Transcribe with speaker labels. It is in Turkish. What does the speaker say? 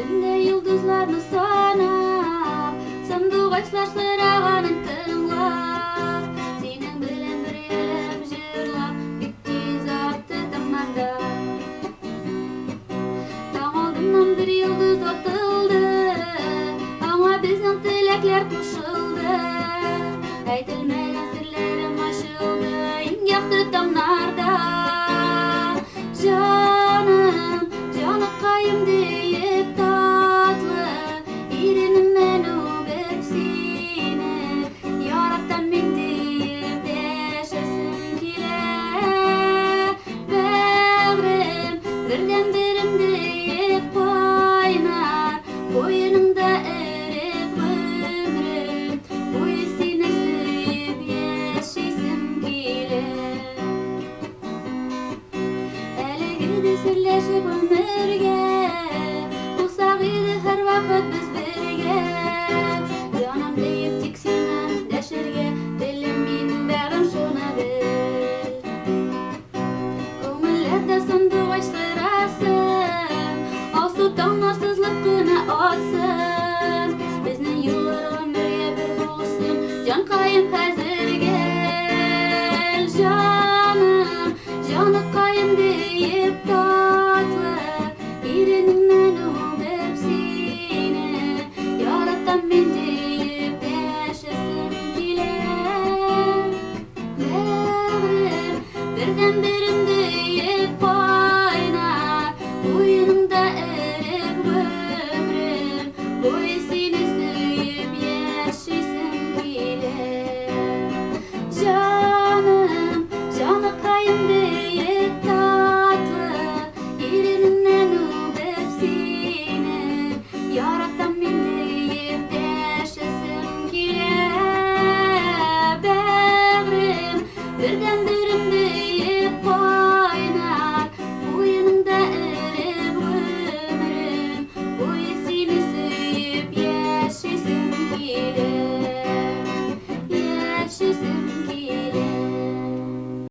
Speaker 1: Tünde yıldızlarını sanap, sandıgaçlar sırağanın tınlap, senin bilen bir yerim jırlap, bitti zattı tamanda. Taң aldından bir yıldız atıldı, ama bizning tilaklar qo'shildi. Aytilmagan sirlarim ochildi, eng yaxshi damlarda. Canım, canakayım deyip tatlı, irinimden öpüp seni, yarattım ben deyip yaşasım keler. Bağrım, birden birim deyip kaynar, boynumda erip ömrüm, boyu seni suyup yaşasım keler. Sirleşip ömürge, bulsak idi her vakit biz birge. Canım deyip tiksinem deşirge, dilim benim bağrım şuna bil. Көңілләрдә сандугач сырасын, алсу таңнарсызлык кына атсын. Безнең юллар гомергә бер булсын, җанкаем хәзер.